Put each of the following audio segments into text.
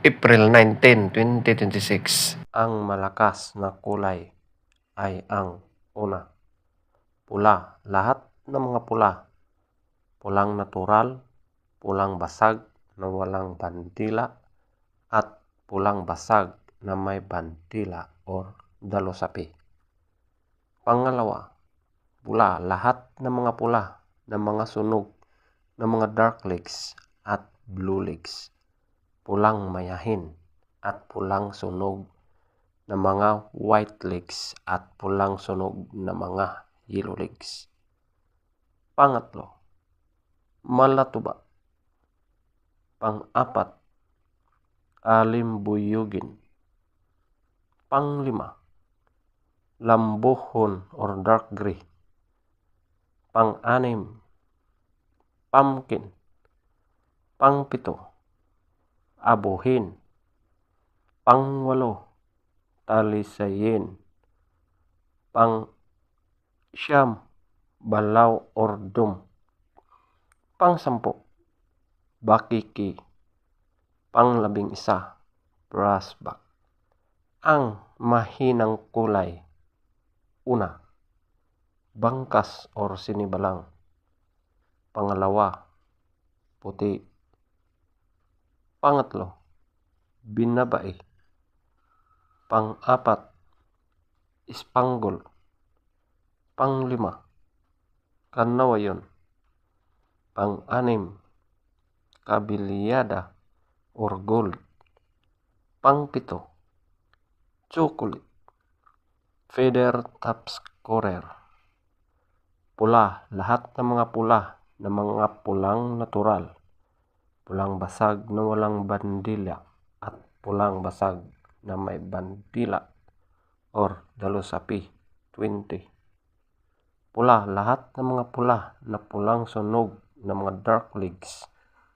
April 19, 2026. Ang malakas na kulay ay ang una, pula. Lahat ng mga pula. Pulang natural, pulang basag na walang bandila, at pulang basag na may bandila or dalosapi. Pangalawa, pula. Lahat ng mga pula ng mga sunog ng mga dark legs at blue legs. Pulang mayahin at pulang sunog na mga white legs at pulang sunog na mga yellow legs. Pangatlo, malatuba. Pang-apat, alimbuyugin. Panglima, lambuhon or dark gray. Pang-anim, pumpkin. Pangpito, abuhin. Pangwalo, talisayin. Pang-siyam, balaw or dum. Pang-sampu, bakiki. Pang-11, brassback. Ang mahinang kulay. Una, bangkas or sinibalang. Pangalawa, puti. Pangatlo, binabai. Pang-apat, spangle. Panglima, kanawayon. Pang-anim, kabilyada or gold. Pangpito, chocolate. Feather top scorer. Pula. Lahat ng mga pula na mga pulang natural. Pulang basag na walang bandila at pulang basag na may bandila or dalosapi. 20. Pula. Lahat ng mga pula na pulang sunog ng mga dark legs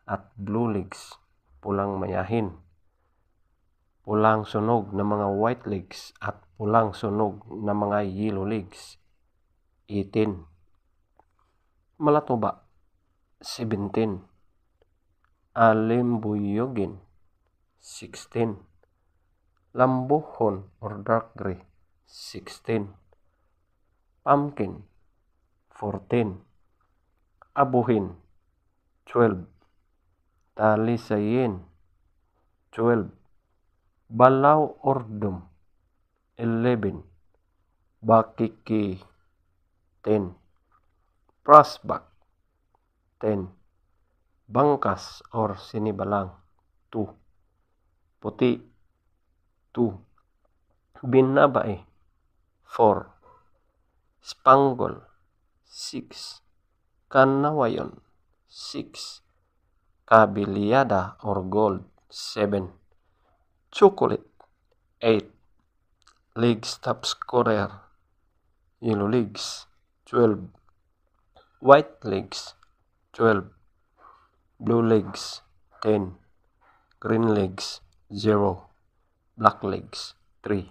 at blue legs. Pulang mayahin. Pulang sunog ng mga white legs at pulang sunog ng mga yellow legs. 18. Malatuba. 17. Alimbuyugin. 16. Lambuhon or dark gray. 16. Pumpkin. 14. Abuhin. 12. Talisayin. 12. Balaw or dum. 11. Bakiki. 10. Brassback. 10. Bangkas or sinibalang. 2. Puti. 2. Binabai. 4. Spangle. 6. Kanawayon. 6. Kabilyada or gold. 7. Chocolate. 8. Legs top scorer. Yellow legs. 12. White legs. 12. Blue legs. 10. Green legs. 0. Black legs. 3.